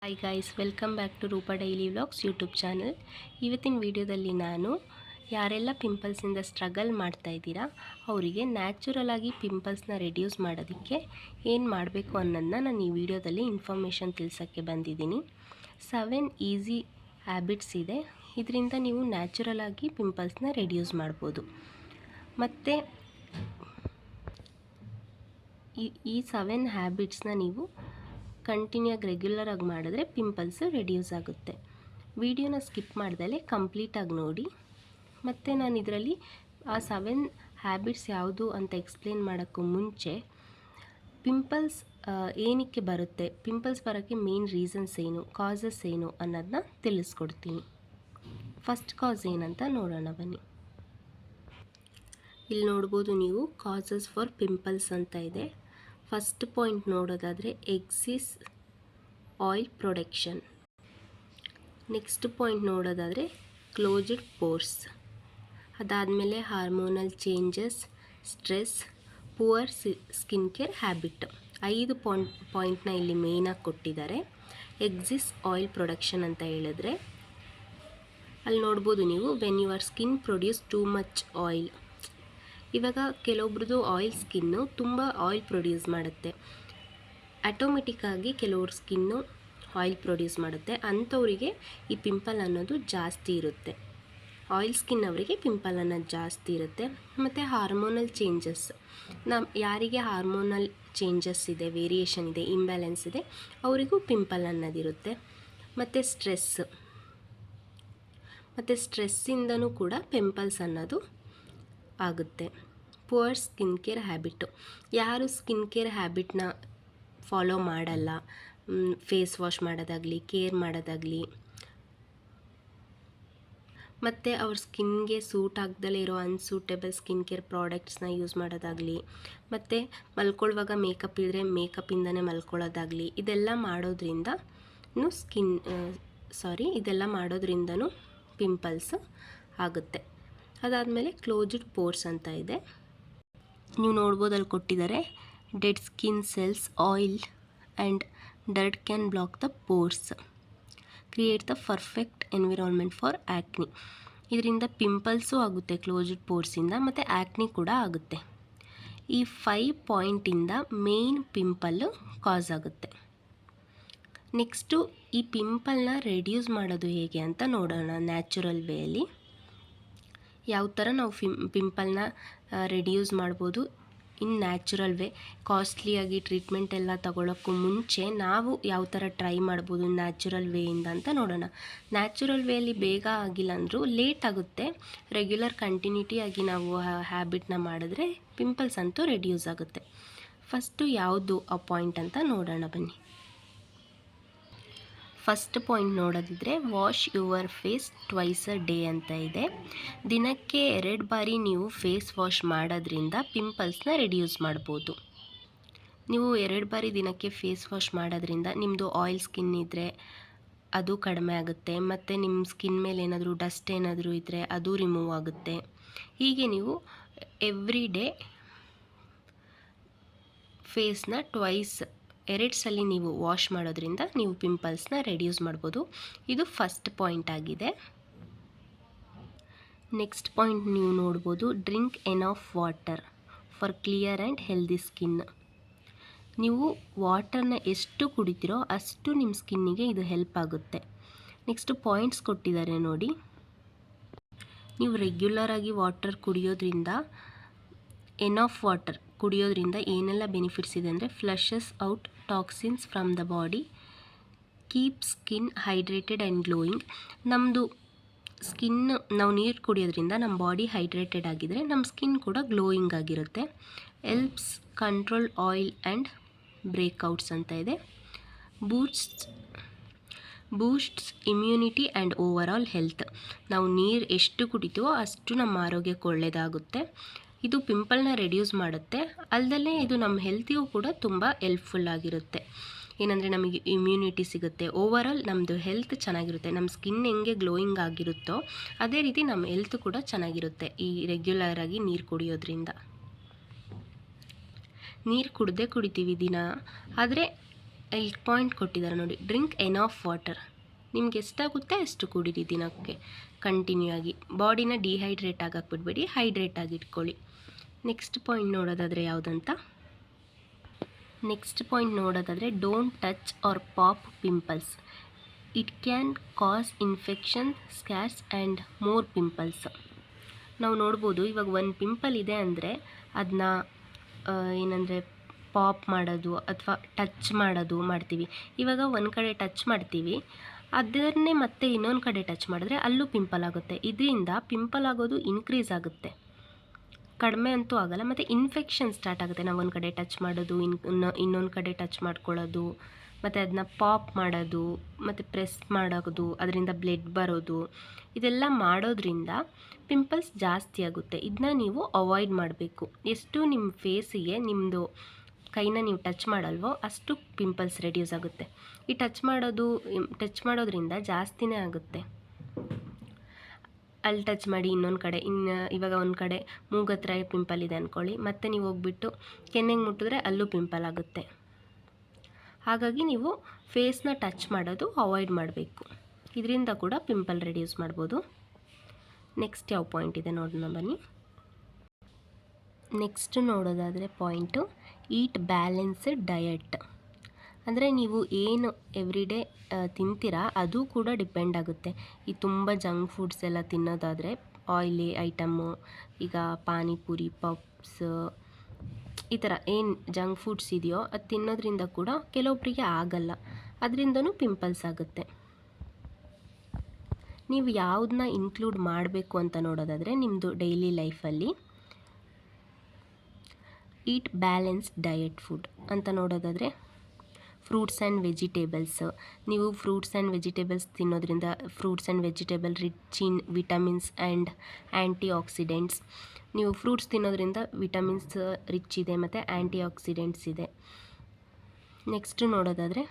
Hi guys, welcome back to Rupa daily vlogs YouTube channel. ಇವತ್ತಿನ ವಿಡಿಯೋದಲ್ಲಿ ನಾನು ಯಾರೆಲ್ಲ ಪಿಂಪಲ್ಸಿಂದ ಸ್ಟ್ರಗಲ್ ಮಾಡ್ತಾ ಇದ್ದೀರಾ ಅವರಿಗೆ ನ್ಯಾಚುರಲ್ ಆಗಿ ಪಿಂಪಲ್ಸ್ನ ರೆಡ್ಯೂಸ್ ಮಾಡೋದಕ್ಕೆ ಏನು ಮಾಡಬೇಕು ಅನ್ನೋದನ್ನ ನಾನು ಈ ವಿಡಿಯೋದಲ್ಲಿ ಇನ್ಫಾರ್ಮೇಷನ್ ತಿಳಿಸೋಕ್ಕೆ ಬಂದಿದ್ದೀನಿ. 7 ಈಸಿ ಹ್ಯಾಬಿಟ್ಸ್ ಇದೆ. ಇದರಿಂದ ನೀವು ನ್ಯಾಚುರಲ್ ಆಗಿ ಪಿಂಪಲ್ಸ್ನ ರೆಡ್ಯೂಸ್ ಮಾಡ್ಬೋದು. ಮತ್ತು ಈ 7 ಹ್ಯಾಬಿಟ್ಸ್ನ ನೀವು ಕಂಟಿನ್ಯೂಯಾಗಿ ರೆಗ್ಯುಲರಾಗಿ ಮಾಡಿದ್ರೆ ಪಿಂಪಲ್ಸು ರೆಡ್ಯೂಸ್ ಆಗುತ್ತೆ. ವಿಡಿಯೋನ ಸ್ಕಿಪ್ ಮಾಡ್ದಲೇ ಕಂಪ್ಲೀಟಾಗಿ ನೋಡಿ. ಮತ್ತು ನಾನು ಇದರಲ್ಲಿ ಆ 7 ಹ್ಯಾಬಿಟ್ಸ್ ಯಾವುದು ಅಂತ ಎಕ್ಸ್ಪ್ಲೇನ್ ಮಾಡೋಕ್ಕೂ ಮುಂಚೆ ಪಿಂಪಲ್ಸ್ ಏನಕ್ಕೆ ಬರುತ್ತೆ, ಪಿಂಪಲ್ಸ್ ಬರೋಕ್ಕೆ ಮೇನ್ ರೀಸನ್ಸ್ ಏನು, ಕಾಸಸ್ ಏನು ಅನ್ನೋದನ್ನ ತಿಳಿಸ್ಕೊಡ್ತೀನಿ. ಫಸ್ಟ್ ಕಾಸ್ ಏನಂತ ನೋಡೋಣ ಬನ್ನಿ. ಇಲ್ಲಿ ನೋಡ್ಬೋದು ನೀವು, ಕಾಸಸ್ ಫಾರ್ ಪಿಂಪಲ್ಸ್ ಅಂತ ಇದೆ. ಫಸ್ಟ್ ಪಾಯಿಂಟ್ ನೋಡೋದಾದರೆ Axis oil production. Next point ನೋಡೋದಾದರೆ ಕ್ಲೋಸ್ಡ್ ಪೋರ್ಸ್. ಅದಾದಮೇಲೆ hormonal changes, stress, poor skin care habit. 5 ಪಾಯಿಂಟ್ನ ಇಲ್ಲಿ ಮೇಯ್ನಾಗಿ ಕೊಟ್ಟಿದ್ದಾರೆ. ಎಕ್ಸಿಸ್ ಆಯಿಲ್ ಪ್ರೊಡಕ್ಷನ್ ಅಂತ ಹೇಳಿದ್ರೆ ಅಲ್ಲಿ ನೋಡ್ಬೋದು ನೀವು, when your skin produce too much oil. ಇವಾಗ ಕೆಲವೊಬ್ರದ್ದು ಆಯಿಲ್ ಸ್ಕಿನ್ನು ತುಂಬ ಆಯಿಲ್ ಪ್ರೊಡ್ಯೂಸ್ ಮಾಡುತ್ತೆ. ಆಟೋಮೆಟಿಕ್ಕಾಗಿ ಕೆಲವ್ರ ಸ್ಕಿನ್ನು ಆಯಿಲ್ ಪ್ರೊಡ್ಯೂಸ್ ಮಾಡುತ್ತೆ. ಅಂಥವರಿಗೆ ಈ ಪಿಂಪಲ್ ಅನ್ನೋದು ಜಾಸ್ತಿ ಇರುತ್ತೆ. ಆಯಿಲ್ ಸ್ಕಿನ್ ಅವರಿಗೆ ಪಿಂಪಲ್ ಅನ್ನೋದು ಜಾಸ್ತಿ ಇರುತ್ತೆ. ಮತ್ತು ಹಾರ್ಮೋನಲ್ ಚೇಂಜಸ್, ಯಾರಿಗೆ ಹಾರ್ಮೋನಲ್ ಚೇಂಜಸ್ ಇದೆ, ವೇರಿಯೇಷನ್ ಇದೆ, ಇಂಬ್ಯಾಲೆನ್ಸ್ ಇದೆ, ಅವರಿಗೂ ಪಿಂಪಲ್ ಅನ್ನೋದಿರುತ್ತೆ. ಮತ್ತು ಸ್ಟ್ರೆಸ್ಸಿಂದನೂ ಕೂಡ ಪಿಂಪಲ್ಸ್ ಅನ್ನೋದು ಆಗುತ್ತೆ. ಪುವರ್ ಸ್ಕಿನ್ ಕೇರ್ ಹ್ಯಾಬಿಟ್ಟು, ಯಾರು ಸ್ಕಿನ್ ಕೇರ್ ಹ್ಯಾಬಿಟ್ನ ಫಾಲೋ ಮಾಡಲ್ಲ, ಫೇಸ್ ವಾಶ್ ಮಾಡೋದಾಗಲಿ, ಕೇರ್ ಮಾಡೋದಾಗಲಿ, ಮತ್ತು ಅವ್ರ ಸ್ಕಿನ್ಗೆ ಸೂಟ್ ಆಗದಲ್ಲೇ ಇರೋ ಅನ್ಸೂಟೇಬಲ್ ಸ್ಕಿನ್ ಕೇರ್ ಪ್ರಾಡಕ್ಟ್ಸ್ನ ಯೂಸ್ ಮಾಡೋದಾಗಲಿ, ಮತ್ತು ಮಲ್ಕೊಳ್ಳುವಾಗ ಮೇಕಪ್ ಇದ್ದರೆ ಮೇಕಪ್ಪಿಂದನೇ ಮಲ್ಕೊಳ್ಳೋದಾಗಲಿ, ಇದೆಲ್ಲ ಮಾಡೋದ್ರಿಂದನೂ ಪಿಂಪಲ್ಸ್ ಆಗುತ್ತೆ. ಅದಾದಮೇಲೆ ಕ್ಲೋಸ್ಡ್ ಪೋರ್ಸ್ ಅಂತ ಇದೆ. ನೀವು ನೋಡ್ಬೋದು, ಅಲ್ಲಿ ಕೊಟ್ಟಿದ್ದಾರೆ, dead skin cells, oil and dirt can block the pores, create the perfect environment for acne. ಇದರಿಂದ ಪಿಂಪಲ್ಸು ಆಗುತ್ತೆ ಕ್ಲೋಸ್ಡ್ ಪೋರ್ಸಿಂದ, ಮತ್ತು ಆ್ಯಕ್ನಿ ಕೂಡ ಆಗುತ್ತೆ. ಈ 5 ಪಾಯಿಂಟಿಂದ ಮೇಯ್ನ್ ಪಿಂಪಲ್ಲು ಕಾಸ್ ಆಗುತ್ತೆ. ನೆಕ್ಸ್ಟು ಈ ಪಿಂಪಲ್ನ ರೆಡ್ಯೂಸ್ ಮಾಡೋದು ಹೇಗೆ ಅಂತ ನೋಡೋಣ. ನ್ಯಾಚುರಲ್ ವೇಯಲ್ಲಿ ಯಾವ ಥರ ನಾವು ಪಿಂಪಲ್ನ ರೆಡ್ಯೂಸ್ ಮಾಡ್ಬೋದು ಇನ್ ನ್ಯಾಚುರಲ್ ವೇ. ಕಾಸ್ಟ್ಲಿಯಾಗಿ ಟ್ರೀಟ್ಮೆಂಟ್ ಎಲ್ಲ ತಗೊಳ್ಳೋಕ್ಕೂ ಮುಂಚೆ ನಾವು ಯಾವ ಥರ ಟ್ರೈ ಮಾಡ್ಬೋದು ನ್ಯಾಚುರಲ್ ವೇಯಿಂದ ಅಂತ ನೋಡೋಣ. ನ್ಯಾಚುರಲ್ ವೇಯಲ್ಲಿ ಬೇಗ ಆಗಿಲ್ಲ ಅಂದರೂ ಲೇಟ್ ಆಗುತ್ತೆ. ರೆಗ್ಯುಲರ್ ಕಂಟಿನ್ಯೂಟಿಯಾಗಿ ನಾವು ಹ್ಯಾಬಿಟ್ನ ಮಾಡಿದ್ರೆ ಪಿಂಪಲ್ಸ್ ಅಂತೂ ರೆಡ್ಯೂಸ್ ಆಗುತ್ತೆ. ಫಸ್ಟು ಯಾವುದು ಆ ಪಾಯಿಂಟ್ ಅಂತ ನೋಡೋಣ ಬನ್ನಿ. ಫಸ್ಟ್ ಪಾಯಿಂಟ್ ನೋಡೋದಿದ್ರೆ wash your face twice a day ಅಂತ ಇದೆ. ದಿನಕ್ಕೆ 2 ಬಾರಿ ನೀವು ಫೇಸ್ ವಾಶ್ ಮಾಡೋದ್ರಿಂದ ಪಿಂಪಲ್ಸ್ನ ರೆಡ್ಯೂಸ್ ಮಾಡ್ಬೋದು. ನೀವು 2 ಬಾರಿ ದಿನಕ್ಕೆ ಫೇಸ್ ವಾಶ್ ಮಾಡೋದ್ರಿಂದ ನಿಮ್ಮದು ಆಯಿಲ್ ಸ್ಕಿನ್ ಇದ್ದರೆ ಅದು ಕಡಿಮೆ ಆಗುತ್ತೆ. ಮತ್ತು ನಿಮ್ಮ ಸ್ಕಿನ್ ಮೇಲೆ ಏನಾದರೂ ಡಸ್ಟ್ ಏನಾದರೂ ಇದ್ದರೆ ಅದು ರಿಮೂವ್ ಆಗುತ್ತೆ. ಹೀಗೆ ನೀವು ಎವ್ರಿ ಡೇ ಫೇಸ್ನ 2 ಸಲ ನೀವು ವಾಶ್ ಮಾಡೋದ್ರಿಂದ ನೀವು ಪಿಂಪಲ್ಸ್ನ ರೆಡ್ಯೂಸ್ ಮಾಡ್ಬೋದು. ಇದು ಫಸ್ಟ್ ಪಾಯಿಂಟ್ ಆಗಿದೆ. ನೆಕ್ಸ್ಟ್ ಪಾಯಿಂಟ್ ನೀವು ನೋಡ್ಬೋದು, drink enough water for clear and healthy skin. ನೀವು ವಾಟರ್ನ ಎಷ್ಟು ಕುಡಿತೀರೋ ಅಷ್ಟು ನಿಮ್ಮ ಸ್ಕಿನ್ನಿಗೆ ಇದು ಹೆಲ್ಪ್ ಆಗುತ್ತೆ. ನೆಕ್ಸ್ಟು ಪಾಯಿಂಟ್ಸ್ ಕೊಟ್ಟಿದ್ದಾರೆ ನೋಡಿ. ನೀವು ರೆಗ್ಯುಲರಾಗಿ ವಾಟರ್ ಕುಡಿಯೋದ್ರಿಂದ, ಎನಫ್ ವಾಟರ್ ಕುಡಿಯೋದ್ರಿಂದ ಏನೆಲ್ಲ ಬೆನಿಫಿಟ್ಸ್ ಇದೆ ಅಂದರೆ, flushes out toxins from the body, keep skin hydrated and glowing. ನಮ್ಮದು ಸ್ಕಿನ್, ನಾವು ನೀರು ಕುಡಿಯೋದ್ರಿಂದ ನಮ್ಮ ಬಾಡಿ ಹೈಡ್ರೇಟೆಡ್ ಆಗಿದ್ದರೆ ನಮ್ಮ ಸ್ಕಿನ್ ಕೂಡ ಗ್ಲೋಯಿಂಗ್ ಆಗಿರುತ್ತೆ. Helps control oil and breakouts ಅಂತ ಇದೆ. Boosts immunity and overall health. ನಾವು ನೀರು ಎಷ್ಟು ಕುಡಿತೀವೋ ಅಷ್ಟು ನಮ್ಮ ಆರೋಗ್ಯಕ್ಕೆ ಒಳ್ಳೆಯದಾಗುತ್ತೆ. ಇದು ಪಿಂಪಲ್ನ ರೆಡ್ಯೂಸ್ ಮಾಡುತ್ತೆ. ಅಲ್ಲದೆ ಇದು ನಮ್ಮ ಹೆಲ್ತಿಗೂ ಕೂಡ ತುಂಬ ಹೆಲ್ಪ್ಫುಲ್ ಆಗಿರುತ್ತೆ. ಏನಂದರೆ ನಮಗೆ ಇಮ್ಯುನಿಟಿ ಸಿಗುತ್ತೆ. ಓವರ್ ಆಲ್ ನಮ್ಮದು ಹೆಲ್ತ್ ಚೆನ್ನಾಗಿರುತ್ತೆ. ನಮ್ಮ ಸ್ಕಿನ್ ಹೆಂಗೆ ಗ್ಲೋಯಿಂಗ್ ಆಗಿರುತ್ತೋ ಅದೇ ರೀತಿ ನಮ್ಮ ಹೆಲ್ತ್ ಕೂಡ ಚೆನ್ನಾಗಿರುತ್ತೆ ಈ ರೆಗ್ಯುಲರಾಗಿ ನೀರು ಕುಡಿಯೋದ್ರಿಂದ. ನೀರು ಕುಡಿತೀವಿ ದಿನ, ಆದರೆ ಇಲ್ಲಿ ಪಾಯಿಂಟ್ ಕೊಟ್ಟಿದ್ದಾರೆ ನೋಡಿ, ಡ್ರಿಂಕ್ ಎನಾಫ್ ವಾಟರ್. ನಿಮ್ಗೆ ಎಷ್ಟಾಗುತ್ತೆ ಅಷ್ಟು ಕುಡೀರಿ ದಿನಕ್ಕೆ ಕಂಟಿನ್ಯೂ ಆಗಿ. ಬಾಡಿನ ಡಿಹೈಡ್ರೇಟ್ ಆಗಕ್ಕೆ ಬಿಡಬೇಡಿ, ಹೈಡ್ರೇಟ್ ಆಗಿ ಇಟ್ಕೊಳ್ಳಿ. ನೆಕ್ಸ್ಟ್ ಪಾಯಿಂಟ್ ನೋಡೋದಾದರೆ don't touch or pop pimples. It can cause infection, scars and more pimples. ನಾವು ನೋಡ್ಬೋದು, ಇವಾಗ ಒಂದು ಪಿಂಪಲ್ ಇದೆ ಅಂದರೆ ಅದನ್ನ ಏನಂದರೆ ಪಾಪ್ ಮಾಡೋದು ಅಥವಾ ಟಚ್ ಮಾಡೋದು ಮಾಡ್ತೀವಿ. ಇವಾಗ ಒಂದು ಕಡೆ ಟಚ್ ಮಾಡ್ತೀವಿ, ಅದನ್ನೇ ಮತ್ತೆ ಇನ್ನೊಂದು ಕಡೆ ಟಚ್ ಮಾಡಿದ್ರೆ ಅಲ್ಲೂ ಪಿಂಪಲ್ ಆಗುತ್ತೆ. ಇದರಿಂದ ಪಿಂಪಲ್ ಆಗೋದು ಇನ್ಕ್ರೀಸ್ ಆಗುತ್ತೆ, ಕಡಿಮೆ ಅಂತೂ ಆಗಲ್ಲ. ಮತ್ತು ಇನ್ಫೆಕ್ಷನ್ ಸ್ಟಾರ್ಟ್ ಆಗುತ್ತೆ. ನಾವು ಒಂದು ಕಡೆ ಟಚ್ ಮಾಡೋದು, ಇನ್ನೊಂದು ಕಡೆ ಟಚ್ ಮಾಡ್ಕೊಳ್ಳೋದು, ಮತ್ತು ಅದನ್ನ ಪಾಪ್ ಮಾಡೋದು, ಮತ್ತು ಪ್ರೆಸ್ ಮಾಡೋದು, ಅದರಿಂದ ಬ್ಲಡ್ ಬರೋದು, ಇದೆಲ್ಲ ಮಾಡೋದ್ರಿಂದ ಪಿಂಪಲ್ಸ್ ಜಾಸ್ತಿ ಆಗುತ್ತೆ. ಇದನ್ನ ನೀವು ಅವಾಯ್ಡ್ ಮಾಡಬೇಕು. ಎಷ್ಟು ನಿಮ್ಮ ಫೇಸಿಗೆ ನಿಮ್ಮದು ಕೈನ ನೀವು ಟಚ್ ಮಾಡಲ್ವೋ ಅಷ್ಟು ಪಿಂಪಲ್ಸ್ ರೆಡ್ಯೂಸ್ ಆಗುತ್ತೆ. ಈ ಟಚ್ ಮಾಡೋದ್ರಿಂದ ಜಾಸ್ತಿನೇ ಆಗುತ್ತೆ. ಅಲ್ಲಿ ಟಚ್ ಮಾಡಿ ಇನ್ನೊಂದು ಕಡೆ, ಇವಾಗ ಒಂದು ಕಡೆ ಮೂಗತ್ರ ಪಿಂಪಲ್ ಇದೆ ಅಂದ್ಕೊಳ್ಳಿ, ಮತ್ತು ನೀವು ಹೋಗ್ಬಿಟ್ಟು ಕೆನ್ನೆಗೆ ಮುಟ್ಟಿದ್ರೆ ಅಲ್ಲೂ ಪಿಂಪಲ್ ಆಗುತ್ತೆ. ಹಾಗಾಗಿ ನೀವು ಫೇಸ್ನ ಟಚ್ ಮಾಡೋದು ಅವಾಯ್ಡ್ ಮಾಡಬೇಕು. ಇದರಿಂದ ಕೂಡ ಪಿಂಪಲ್ ರೆಡ್ಯೂಸ್ ಮಾಡ್ಬೋದು. ನೆಕ್ಸ್ಟ್ ಯಾವ ಪಾಯಿಂಟ್ ಇದೆ ನೋಡೋಣ ಬನ್ನಿ. ನೆಕ್ಸ್ಟ್ ನೋಡೋದಾದರೆ ಪಾಯಿಂಟು ಈಟ್ ಬ್ಯಾಲೆನ್ಸ್ಡ್ ಡಯಟ್. ಅಂದರೆ ನೀವು ಏನು ಎವ್ರಿಡೇ ತಿಂತೀರಾ ಅದು ಕೂಡ ಡಿಪೆಂಡ್ ಆಗುತ್ತೆ. ಈ ತುಂಬ ಜಂಕ್ ಫುಡ್ಸ್ ಎಲ್ಲ ತಿನ್ನೋದಾದರೆ, ಆಯಿಲಿ ಐಟಮ್ಮು, ಈಗ ಪಾನಿಪುರಿ, ಪಪ್ಸ್, ಈ ಥರ ಏನು ಜಂಕ್ ಫುಡ್ಸ್ ಇದೆಯೋ ಅದು ತಿನ್ನೋದ್ರಿಂದ ಕೂಡ ಕೆಲವೊಬ್ಬರಿಗೆ ಆಗಲ್ಲ, ಅದರಿಂದನೂ ಪಿಂಪಲ್ಸ್ ಆಗುತ್ತೆ. ನೀವು ಯಾವುದನ್ನ ಇನ್ಕ್ಲೂಡ್ ಮಾಡಬೇಕು ಅಂತ ನೋಡೋದಾದರೆ, ನಿಮ್ಮದು ಡೈಲಿ ಲೈಫಲ್ಲಿ ಈಟ್ ಬ್ಯಾಲೆನ್ಸ್ಡ್ ಡಯಟ್ ಫುಡ್ ಅಂತ ನೋಡೋದಾದರೆ, ಫ್ರೂಟ್ಸ್ ಆ್ಯಂಡ್ ವೆಜಿಟೇಬಲ್ಸ್. ನೀವು ಫ್ರೂಟ್ಸ್ ಆ್ಯಂಡ್ ವೆಜಿಟೇಬಲ್ಸ್ ತಿನ್ನೋದ್ರಿಂದ, fruits and vegetable rich in vitamins and anti accidents. ನೀವು ಫ್ರೂಟ್ಸ್ ತಿನ್ನೋದ್ರಿಂದ ವಿಟಮಿನ್ಸ್ ರಿಚ್ ಇದೆ ಮತ್ತು ಆ್ಯಂಟಿ ಆಕ್ಸಿಡೆಂಟ್ಸ್ ಇದೆ. ನೆಕ್ಸ್ಟ್ ನೋಡೋದಾದರೆ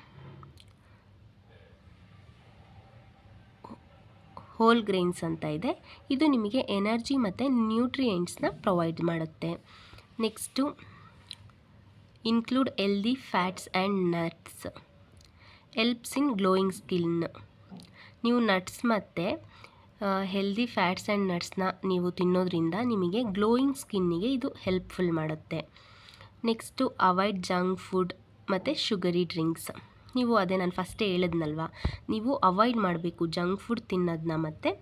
ಹೋಲ್ ಗ್ರೈನ್ಸ್ ಅಂತ ಇದೆ. ಇದು ನಿಮಗೆ ಎನರ್ಜಿ ಮತ್ತು ನ್ಯೂಟ್ರಿಯೆಂಟ್ಸ್ನ ಪ್ರೊವೈಡ್ ಮಾಡುತ್ತೆ. Next include healthy fats and nuts, helps in glowing skin. ನೀವು ನಟ್ಸ್ ಮತ್ತು ಹೆಲ್ದಿ ಫ್ಯಾಟ್ಸ್ ಆ್ಯಂಡ್ ನಟ್ಸ್ನ ನೀವು ತಿನ್ನೋದ್ರಿಂದ ನಿಮಗೆ ಗ್ಲೋಯಿಂಗ್ ಸ್ಕಿನ್ನಿಗೆ ಇದು ಹೆಲ್ಪ್ಫುಲ್ ಮಾಡುತ್ತೆ. ನೆಕ್ಸ್ಟು ಅವಾಯ್ಡ್ ಜಂಕ್ ಫುಡ್ ಮತ್ತು ಶುಗರಿ ಡ್ರಿಂಕ್ಸ್. ನೀವು ನಾನು ಫಸ್ಟೇ ಹೇಳಿದ್ನಲ್ವ, ನೀವು ಅವಾಯ್ಡ್ ಮಾಡಬೇಕು ಜಂಕ್ ಫುಡ್ ತಿನ್ನೋದನ್ನ ಮತ್ತು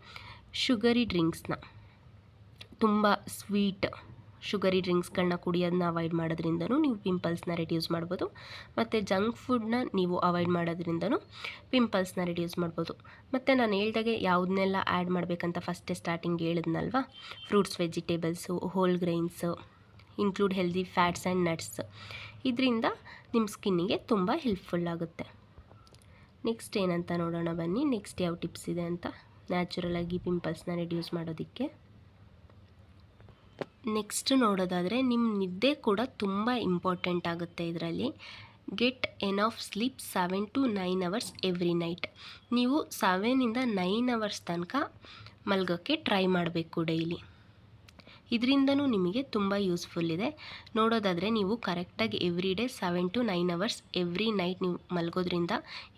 ಶುಗರಿ ಡ್ರಿಂಕ್ಸ್ನ. ತುಂಬ ಸ್ವೀಟ್ ಶುಗರಿ ಡ್ರಿಂಕ್ಸ್ಗಳನ್ನ ಕುಡಿಯೋದನ್ನ ಅವಾಯ್ಡ್ ಮಾಡೋದ್ರಿಂದನೂ ನೀವು ಪಿಂಪಲ್ಸ್ನ ರೆಡ್ಯೂಸ್ ಮಾಡ್ಬೋದು, ಮತ್ತು ಜಂಕ್ ಫುಡ್ನ ನೀವು ಅವಾಯ್ಡ್ ಮಾಡೋದ್ರಿಂದನೂ ಪಿಂಪಲ್ಸ್ನ ರೆಡ್ಯೂಸ್ ಮಾಡ್ಬೋದು. ಮತ್ತು ನಾನು ಹೇಳ್ದಾಗೆ ಯಾವುದನ್ನೆಲ್ಲ ಆ್ಯಡ್ ಮಾಡಬೇಕಂತ ಫಸ್ಟೇ ಸ್ಟಾರ್ಟಿಂಗ್ ಹೇಳಿದ್ನಲ್ವ, fruits, vegetables, whole grains, include healthy fats and nuts. ಇದರಿಂದ ನಿಮ್ಮ ಸ್ಕಿನ್ನಿಗೆ ತುಂಬ ಹೆಲ್ಪ್ಫುಲ್ ಆಗುತ್ತೆ. ನೆಕ್ಸ್ಟ್ ಏನಂತ ನೋಡೋಣ ಬನ್ನಿ. ನೆಕ್ಸ್ಟ್ ಯಾವ ಟಿಪ್ಸ್ ಇದೆ ಅಂತ ನ್ಯಾಚುರಲಾಗಿ ಪಿಂಪಲ್ಸ್ನ ರೆಡ್ಯೂಸ್ ಮಾಡೋದಕ್ಕೆ. ನೆಕ್ಸ್ಟ್ ನೋಡೋದಾದರೆ ನಿಮ್ಮ ನಿದ್ದೆ ಕೂಡ ತುಂಬ ಇಂಪಾರ್ಟೆಂಟ್ ಆಗುತ್ತೆ ಇದರಲ್ಲಿ. Get enough sleep 7 to 9 hours every night. ನೀವು 7 to 9 hours ತನಕ ಮಲಗೋಕ್ಕೆ ಟ್ರೈ ಮಾಡಬೇಕು ಡೈಲಿ. ಇದರಿಂದನೂ ನಿಮಗೆ ತುಂಬ ಯೂಸ್ಫುಲ್ ಇದೆ. ನೋಡೋದಾದರೆ ನೀವು ಕರೆಕ್ಟಾಗಿ every day 7 to 9 hours every night ನೀವು ಮಲಗೋದ್ರಿಂದ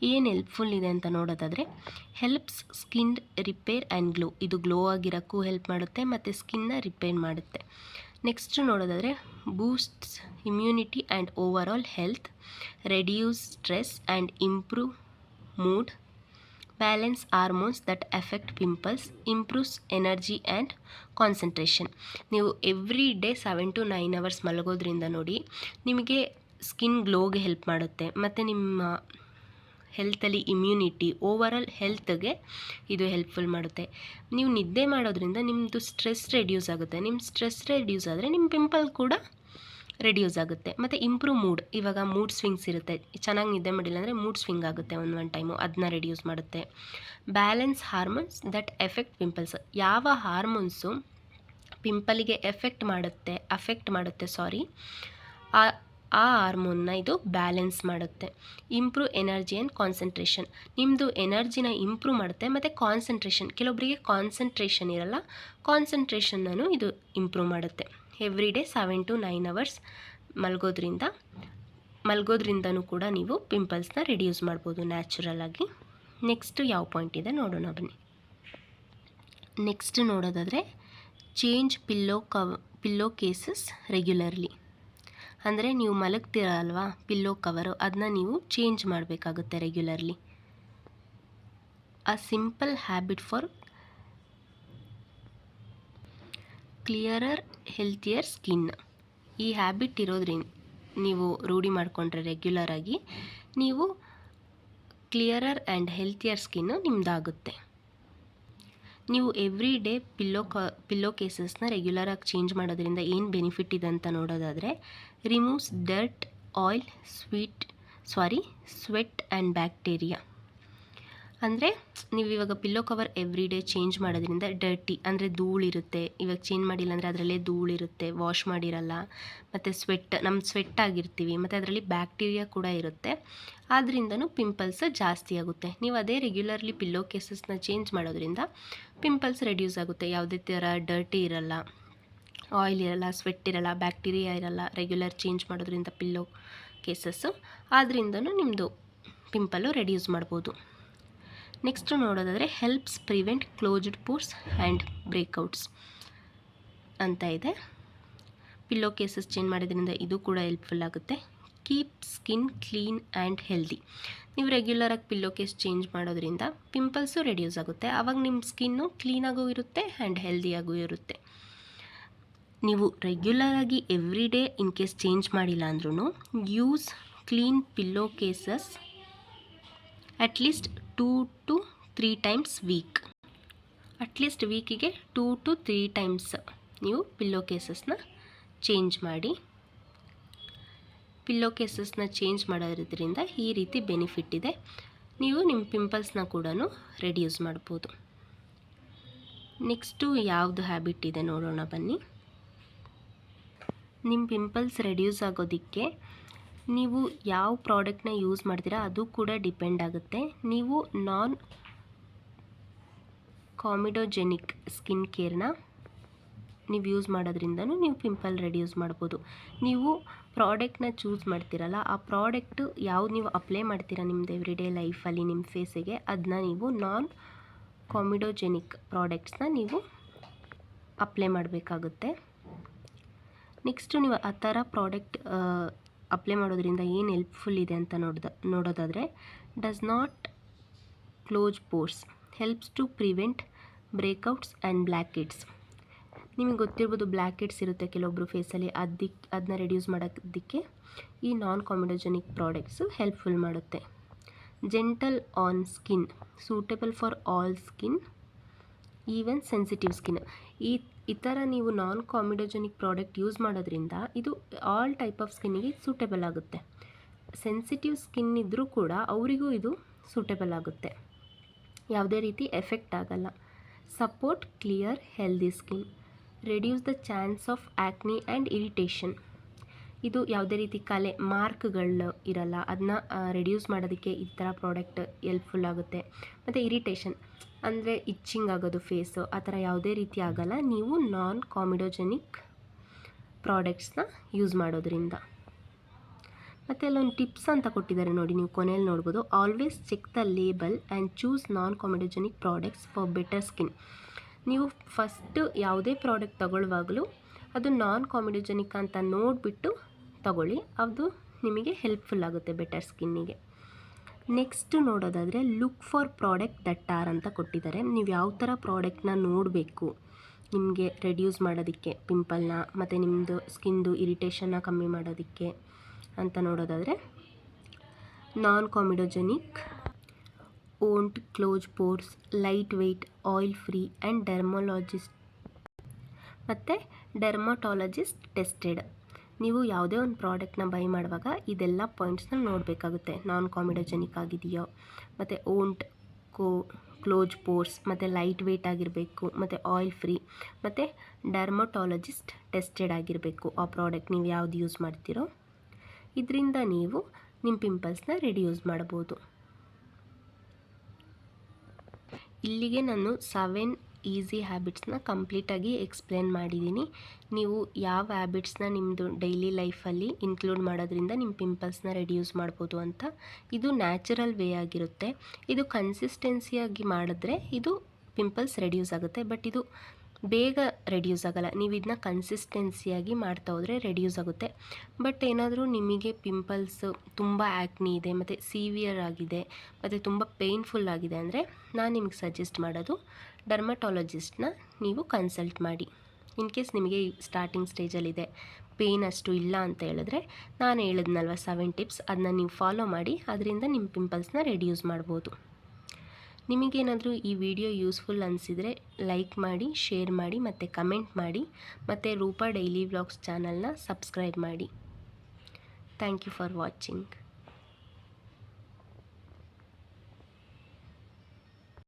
ಏನು ಹೆಲ್ಪ್ಫುಲ್ ಇದೆ ಅಂತ ನೋಡೋದಾದರೆ, helps skin repair and glow. ಇದು ಗ್ಲೋ ಆಗಿರೋಕ್ಕೂ ಹೆಲ್ಪ್ ಮಾಡುತ್ತೆ ಮತ್ತು ಸ್ಕಿನ್ನ ರಿಪೇರ್ ಮಾಡುತ್ತೆ. ನೆಕ್ಸ್ಟ್ ನೋಡೋದಾದರೆ boosts immunity and overall health, reduce stress and improve mood, balance hormones that effect pimples, improves energy and concentration. ನೀವು ಎವ್ರಿ ಡೇ 7 to 9 hours ಮಲಗೋದ್ರಿಂದ ನೋಡಿ ನಿಮಗೆ ಸ್ಕಿನ್ ಗ್ಲೋಗೆ ಹೆಲ್ಪ್ ಮಾಡುತ್ತೆ, ಮತ್ತು ನಿಮ್ಮ ಹೆಲ್ತಲ್ಲಿ ಇಮ್ಯುನಿಟಿ, ಓವರ್ ಆಲ್ ಹೆಲ್ತ್ಗೆ ಇದು ಹೆಲ್ಪ್ಫುಲ್ ಮಾಡುತ್ತೆ. ನೀವು ನಿದ್ದೆ ಮಾಡೋದ್ರಿಂದ ನಿಮ್ಮದು ಸ್ಟ್ರೆಸ್ ರೆಡ್ಯೂಸ್ ಆಗುತ್ತೆ. ನಿಮ್ಮ ಸ್ಟ್ರೆಸ್ ರೆಡ್ಯೂಸ್ ಆದರೆ ನಿಮ್ಮ ಪಿಂಪಲ್ ಕೂಡ ರೆಡ್ಯೂಸ್ ಆಗುತ್ತೆ. ಮತ್ತು ಇಂಪ್ರೂವ್ ಮೂಡ್. ಇವಾಗ ಮೂಡ್ ಸ್ವಿಂಗ್ಸ್ ಇರುತ್ತೆ, ಚೆನ್ನಾಗಿ ನಿದ್ದೆ ಮಾಡಿಲ್ಲ ಅಂದರೆ ಮೂಡ್ ಸ್ವಿಂಗ್ ಆಗುತ್ತೆ ಒಂದು ಟೈಮು, ಅದನ್ನ ರೆಡ್ಯೂಸ್ ಮಾಡುತ್ತೆ. Balance hormones that effect pimples. ಯಾವ ಹಾರ್ಮೋನ್ಸು ಪಿಂಪಲಿಗೆ ಅಫೆಕ್ಟ್ ಮಾಡುತ್ತೆ ಆ ಹಾರ್ಮೋನ್ನ ಇದು ಬ್ಯಾಲೆನ್ಸ್ ಮಾಡುತ್ತೆ. Improve energy and concentration. ನಿಮ್ಮದು ಎನರ್ಜಿನ ಇಂಪ್ರೂವ್ ಮಾಡುತ್ತೆ, ಮತ್ತು ಕಾನ್ಸಂಟ್ರೇಷನ್, ಕೆಲವೊಬ್ಬರಿಗೆ ಕಾನ್ಸಂಟ್ರೇಷನ್ ಇರಲ್ಲ, ಕಾನ್ಸಂಟ್ರೇಷನ್ನೂ ಇದು ಇಂಪ್ರೂವ್ ಮಾಡುತ್ತೆ. ಎವ್ರಿ ಡೇ 7 to 9 hours ಮಲಗೋದ್ರಿಂದ ಮಲಗೋದ್ರಿಂದನೂ ಕೂಡ ನೀವು ಪಿಂಪಲ್ಸ್ನ ರಿಡ್ಯೂಸ್ ಮಾಡ್ಬೋದು ನ್ಯಾಚುರಲ್ ಆಗಿ. ನೆಕ್ಸ್ಟ್ ಯಾವ ಪಾಯಿಂಟ್ ಇದೆ ನೋಡೋಣ ಬನ್ನಿ. ನೆಕ್ಸ್ಟ್ ನೋಡೋದಾದರೆ ಚೇಂಜ್ ಪಿಲ್ಲೋ ಕೇಸಸ್ ರೆಗ್ಯುಲರ್ಲಿ. ಅಂದರೆ ನೀವು ಮಲಗ್ತೀರ ಅಲ್ವಾ ಪಿಲ್ಲೋ ಕವರು, ಅದನ್ನ ನೀವು ಚೇಂಜ್ ಮಾಡಬೇಕಾಗುತ್ತೆ regularly. A simple habit for clearer healthier skin. ಈ ಹ್ಯಾಬಿಟ್ ಇರೋದ್ರಿಂದ ನೀವು ರೂಢಿ ಮಾಡಿಕೊಂಡ್ರೆ ರೆಗ್ಯುಲರಾಗಿ ನೀವು ಕ್ಲಿಯರರ್ ಆ್ಯಂಡ್ ಹೆಲ್ತಿಯರ್ ಸ್ಕಿನ್ನು ನಿಮ್ಮದಾಗುತ್ತೆ. ನೀವು ಎವ್ರಿ ಡೇ ಪಿಲ್ಲೋ ಕೇಸಸ್ನ ರೆಗ್ಯುಲರಾಗಿ ಚೇಂಜ್ ಮಾಡೋದ್ರಿಂದ ಏನು ಬೆನಿಫಿಟ್ ಇದೆ ಅಂತ ನೋಡೋದಾದರೆ, removes dirt, oil, sweat and bacteria. ಅಂದರೆ ನೀವು ಇವಾಗ pillow cover every day change ಮಾಡೋದ್ರಿಂದ ಡರ್ಟಿ ಅಂದರೆ ಧೂಳಿರುತ್ತೆ, ಇವಾಗ ಚೇಂಜ್ ಮಾಡಿಲ್ಲ ಅಂದರೆ ಅದರಲ್ಲೇ ಧೂಳಿರುತ್ತೆ, ವಾಶ್ ಮಾಡಿರಲ್ಲ, ಮತ್ತು ಸ್ವೆಟ್ ಆಗಿರ್ತೀವಿ, ಮತ್ತು ಅದರಲ್ಲಿ ಬ್ಯಾಕ್ಟೀರಿಯಾ ಕೂಡ ಇರುತ್ತೆ. ಆದ್ರಿಂದನೂ ಪಿಂಪಲ್ಸ್ ಜಾಸ್ತಿ ಆಗುತ್ತೆ. ನೀವು ಅದೇ ರೆಗ್ಯುಲರ್ಲಿ ಪಿಲ್ಲೋ ಕೇಸಸ್ನ ಚೇಂಜ್ ಮಾಡೋದ್ರಿಂದ ಪಿಂಪಲ್ಸ್ ರೆಡ್ಯೂಸ್ ಆಗುತ್ತೆ. ಯಾವುದೇ ಥರ ಡರ್ಟಿ ಇರಲ್ಲ, ಆಯಿಲ್ ಇರಲ್ಲ, ಸ್ವೆಟ್ ಇರಲ್ಲ, ಬ್ಯಾಕ್ಟೀರಿಯಾ ಇರಲ್ಲ ರೆಗ್ಯುಲರ್ ಚೇಂಜ್ ಮಾಡೋದ್ರಿಂದ ಪಿಲ್ಲೋ ಕೇಸಸ್ಸು. ಆದ್ರಿಂದನೂ ನಿಮ್ಮದು ಪಿಂಪಲ್ಲು ರೆಡ್ಯೂಸ್ ಮಾಡ್ಬೋದು. ನೆಕ್ಸ್ಟ್ ನೋಡೋದಾದರೆ helps prevent closed pores and breakouts ಅಂತ ಇದೆ. ಪಿಲ್ಲೋ ಕೇಸಸ್ ಚೇಂಜ್ ಮಾಡೋದ್ರಿಂದ ಇದು ಕೂಡ ಹೆಲ್ಪ್ಫುಲ್ ಆಗುತ್ತೆ. Keep skin clean and healthy. ನೀವು ರೆಗ್ಯುಲರಾಗಿ ಪಿಲ್ಲೋ ಕೇಸ್ ಚೇಂಜ್ ಮಾಡೋದ್ರಿಂದ ಪಿಂಪಲ್ಸು ರೆಡ್ಯೂಸ್ ಆಗುತ್ತೆ. ಆವಾಗ ನಿಮ್ಮ ಸ್ಕಿನ್ನು ಕ್ಲೀನಾಗೂ ಇರುತ್ತೆ ಆ್ಯಂಡ್ ಹೆಲ್ದಿಯಾಗೂ ಇರುತ್ತೆ. ನೀವು ರೆಗ್ಯುಲರಾಗಿ every day in case change ಮಾಡಿಲ್ಲ ಅಂದ್ರೂ use clean pillow cases at least 2 to 3 times week. At least ವೀಕಿಗೆ 2 to 3 times ನೀವು ಪಿಲ್ಲೋ ಕೇಸಸ್ನ ಚೇಂಜ್ ಮಾಡಿ. ಪಿಲ್ಲೋ ಕೇಸಸ್ನ ಚೇಂಜ್ ಮಾಡೋದ್ರಿಂದ ಈ ರೀತಿ ಬೆನಿಫಿಟ್ ಇದೆ. ನೀವು ನಿಮ್ಮ ಪಿಂಪಲ್ಸ್ನ ಕೂಡ ರೆಡ್ಯೂಸ್ ಮಾಡ್ಬೋದು. ನೆಕ್ಸ್ಟು ಯಾವುದು ಹ್ಯಾಬಿಟ್ ಇದೆ ನೋಡೋಣ ಬನ್ನಿ. ನಿಮ್ಮ ಪಿಂಪಲ್ಸ್ ರೆಡ್ಯೂಸ್ ಆಗೋದಕ್ಕೆ ನೀವು ಯಾವ ಪ್ರಾಡಕ್ಟ್ನ ಯೂಸ್ ಮಾಡ್ತೀರಾ ಅದು ಕೂಡ ಡಿಪೆಂಡ್ ಆಗುತ್ತೆ. ನೀವು ನಾನ್ ಕಾಮಿಡೋಜೆನಿಕ್ ಸ್ಕಿನ್ ಕೇರ್ನ ನೀವು ಯೂಸ್ ಮಾಡೋದ್ರಿಂದನೂ ನೀವು ಪಿಂಪಲ್ ರೆಡ್ಯೂಸ್ ಮಾಡ್ಬೋದು. ನೀವು ಪ್ರಾಡಕ್ಟ್ನ ಚೂಸ್ ಮಾಡ್ತೀರಲ್ಲ, ಆ ಪ್ರಾಡಕ್ಟು ಯಾವ್ದು ನೀವು ಅಪ್ಲೈ ಮಾಡ್ತೀರಾ ನಿಮ್ಮದು ಎವ್ರಿಡೇ ಲೈಫಲ್ಲಿ ನಿಮ್ಮ ಫೇಸಿಗೆ, ಅದನ್ನ ನೀವು ನಾನ್ ಕಾಮಿಡೋಜೆನಿಕ್ ಪ್ರಾಡಕ್ಟ್ಸ್ನ ನೀವು ಅಪ್ಲೈ ಮಾಡಬೇಕಾಗುತ್ತೆ. ನೆಕ್ಸ್ಟು ನೀವು ಆ ಥರ ಪ್ರಾಡಕ್ಟ್ ಅಪ್ಲೈ ಮಾಡೋದ್ರಿಂದ ಏನು ಹೆಲ್ಪ್ಫುಲ್ ಇದೆ ಅಂತ ನೋಡೋದಾದರೆ, does not close pores, helps to prevent breakouts and blackheads. ನಿಮಗೆ ಗೊತ್ತಿರ್ಬೋದು ಬ್ಲ್ಯಾಕ್ ಹೆಡ್ಸ್ ಇರುತ್ತೆ ಕೆಲವೊಬ್ಬರು ಫೇಸಲ್ಲಿ, ಅದನ್ನ ರೆಡ್ಯೂಸ್ ಮಾಡೋದಕ್ಕೆ ಈ ನಾನ್ ಕಾಮಿಡೋಜೆನಿಕ್ ಪ್ರಾಡಕ್ಟ್ಸು ಹೆಲ್ಪ್ಫುಲ್ ಮಾಡುತ್ತೆ. Gentle on skin, suitable for all skin, even sensitive skin. ಈ ಥರ ನೀವು ನಾನ್ ಕಾಮಿಡೋಜೆನಿಕ್ ಪ್ರಾಡಕ್ಟ್ ಯೂಸ್ ಮಾಡೋದ್ರಿಂದ ಇದು ಆಲ್ ಟೈಪ್ ಆಫ್ ಸ್ಕಿನ್ನಿಗೆ ಸೂಟೇಬಲ್ ಆಗುತ್ತೆ. ಸೆನ್ಸಿಟಿವ್ ಸ್ಕಿನ್ ಇದ್ದರೂ ಕೂಡ ಅವರಿಗೂ ಇದು ಸೂಟೇಬಲ್ ಆಗುತ್ತೆ, ಯಾವುದೇ ರೀತಿ ಎಫೆಕ್ಟ್ ಆಗಲ್ಲ. Support clear healthy skin, reduce the chance of acne and irritation. ಇದು ಯಾವುದೇ ರೀತಿ ಮಾರ್ಕ್ಗಳು ಇರಲ್ಲ, ಅದನ್ನ ರೆಡ್ಯೂಸ್ ಮಾಡೋದಕ್ಕೆ ಈ ಥರ ಪ್ರಾಡಕ್ಟ್ ಹೆಲ್ಪ್ಫುಲ್ ಆಗುತ್ತೆ. ಮತ್ತು ಇರಿಟೇಷನ್ ಅಂದರೆ ಇಚ್ಚಿಂಗ್ ಆಗೋದು ಫೇಸು, ಆ ಥರ ಯಾವುದೇ ರೀತಿ ಆಗಲ್ಲ ನೀವು ನಾನ್ ಕಾಮಿಡೋಜೆನಿಕ್ ಪ್ರಾಡಕ್ಟ್ಸ್ನ ಯೂಸ್ ಮಾಡೋದ್ರಿಂದ. ಮತ್ತು ಅಲ್ಲೊಂದು ಟಿಪ್ಸ್ ಅಂತ ಕೊಟ್ಟಿದ್ದಾರೆ ನೋಡಿ, ನೀವು ಕೊನೆಯಲ್ಲಿ ನೋಡ್ಬೋದು. Always check the label and choose non comedogenic products for better skin. ನೀವು ಫಸ್ಟು ಯಾವುದೇ ಪ್ರಾಡಕ್ಟ್ ತಗೊಳ್ಳುವಾಗಲೂ ಅದು ನಾನ್ ಕಾಮಿಡೋಜೆನಿಕ್ ಅಂತ ನೋಡಿಬಿಟ್ಟು ತಗೊಳ್ಳಿ, ಅದು ನಿಮಗೆ ಹೆಲ್ಪ್ಫುಲ್ ಆಗುತ್ತೆ ಬೆಟರ್ ಸ್ಕಿನ್ನಿಗೆ. ನೆಕ್ಸ್ಟ್ ನೋಡೋದಾದರೆ look for product that are ಅಂತ ಕೊಟ್ಟಿದ್ದಾರೆ. ನೀವು ಯಾವ ಥರ ಪ್ರಾಡಕ್ಟ್ನ ನೋಡಬೇಕು ನಿಮಗೆ ರೆಡ್ಯೂಸ್ ಮಾಡೋದಕ್ಕೆ ಪಿಂಪಲ್ನ, ಮತ್ತು ನಿಮ್ಮದು ಸ್ಕಿನ್ದು ಇರಿಟೇಷನ್ನ ಕಮ್ಮಿ ಮಾಡೋದಕ್ಕೆ ಅಂತ ನೋಡೋದಾದರೆ, non comedogenic, won't close pores, lightweight, oil free and dermatologist tested. ನೀವು ಯಾವುದೇ ಒಂದು ಪ್ರಾಡಕ್ಟ್ನ ಬೈ ಮಾಡುವಾಗ ಇದೆಲ್ಲ ಪಾಯಿಂಟ್ಸ್ನ ನೋಡಬೇಕಾಗುತ್ತೆ. ನಾನ್ ಕಾಮಿಡೋಜೆನಿಕ್ ಆಗಿದೆಯೋ, ಮತ್ತು ಓಂಟ್ ಕ್ಲೋಸ್ ಪೋರ್ಸ್, ಮತ್ತು ಲೈಟ್ ವೆಯ್ಟ್ ಆಗಿರಬೇಕು, ಮತ್ತು ಆಯಿಲ್ ಫ್ರೀ, ಮತ್ತು ಡರ್ಮಟಾಲಜಿಸ್ಟ್ ಟೆಸ್ಟೆಡ್ ಆಗಿರಬೇಕು ಆ ಪ್ರಾಡಕ್ಟ್ ನೀವು ಯಾವ್ದು ಯೂಸ್ ಮಾಡ್ತೀರೋ. ಇದರಿಂದ ನೀವು ನಿಮ್ಮ ಪಿಂಪಲ್ಸ್ನ ರಿಡ್ಯೂಸ್ ಮಾಡ್ಬೋದು. ಇಲ್ಲಿಗೆ ನಾನು 7 ಈಸಿ ಹ್ಯಾಬಿಟ್ಸ್ನ ಕಂಪ್ಲೀಟಾಗಿ ಎಕ್ಸ್ಪ್ಲೇನ್ ಮಾಡಿದ್ದೀನಿ. ನೀವು ಯಾವ ಹ್ಯಾಬಿಟ್ಸ್ನ ನಿಮ್ಮದು ಡೈಲಿ ಲೈಫಲ್ಲಿ ಇನ್ಕ್ಲೂಡ್ ಮಾಡೋದ್ರಿಂದ ನಿಮ್ಮ ಪಿಂಪಲ್ಸ್ನ ರೆಡ್ಯೂಸ್ ಮಾಡ್ಬೋದು ಅಂತ. ಇದು ನ್ಯಾಚುರಲ್ ವೇ ಆಗಿರುತ್ತೆ. ಇದು ಕನ್ಸಿಸ್ಟೆನ್ಸಿಯಾಗಿ ಮಾಡಿದ್ರೆ ಇದು ಪಿಂಪಲ್ಸ್ ರೆಡ್ಯೂಸ್ ಆಗುತ್ತೆ. ಬಟ್ ಇದು ಬೇಗ ರೆಡ್ಯೂಸ್ ಆಗೋಲ್ಲ. ನೀವು ಇದನ್ನ ಕನ್ಸಿಸ್ಟೆನ್ಸಿಯಾಗಿ ಮಾಡ್ತಾ ಹೋದರೆ ರೆಡ್ಯೂಸ್ ಆಗುತ್ತೆ. ಬಟ್ ಏನಾದರೂ ನಿಮಗೆ ಪಿಂಪಲ್ಸ್ ತುಂಬ ಆ್ಯಕ್ನಿ ಇದೆ ಮತ್ತು ಸಿವಿಯರ್ ಆಗಿದೆ ಮತ್ತು ತುಂಬ ಪೇಯ್ನ್ಫುಲ್ ಆಗಿದೆ ಅಂದರೆ ನಾನು ನಿಮಗೆ ಸಜೆಸ್ಟ್ ಮಾಡೋದು ಡರ್ಮಟಾಲಜಿಸ್ಟ್ನ ನೀವು ಕನ್ಸಲ್ಟ್ ಮಾಡಿ. ಇನ್ ಕೇಸ್ ನಿಮಗೆ ಸ್ಟಾರ್ಟಿಂಗ್ ಸ್ಟೇಜಲ್ಲಿದೆ, ಪೇಯ್ನ್ ಅಷ್ಟು ಇಲ್ಲ ಅಂತ ಹೇಳಿದ್ರೆ ನಾನು ಹೇಳಿದ್ನಲ್ವ 7 ಟಿಪ್ಸ್, ಅದನ್ನ ನೀವು ಫಾಲೋ ಮಾಡಿ. ಅದರಿಂದ ನಿಮ್ಮ ಪಿಂಪಲ್ಸ್ನ ರೆಡ್ಯೂಸ್ ಮಾಡ್ಬೋದು. ನಿಮಗೇನಾದರೂ ಈ ವಿಡಿಯೋ ಯೂಸ್ಫುಲ್ ಅನಿಸಿದರೆ ಲೈಕ್ ಮಾಡಿ, ಶೇರ್ ಮಾಡಿ ಮತ್ತು ಕಮೆಂಟ್ ಮಾಡಿ. ಮತ್ತು ರೂಪಾ ಡೈಲಿ ವ್ಲಾಗ್ಸ್ ಚಾನಲ್ನ ಸಬ್ಸ್ಕ್ರೈಬ್ ಮಾಡಿ. Thank you for watching.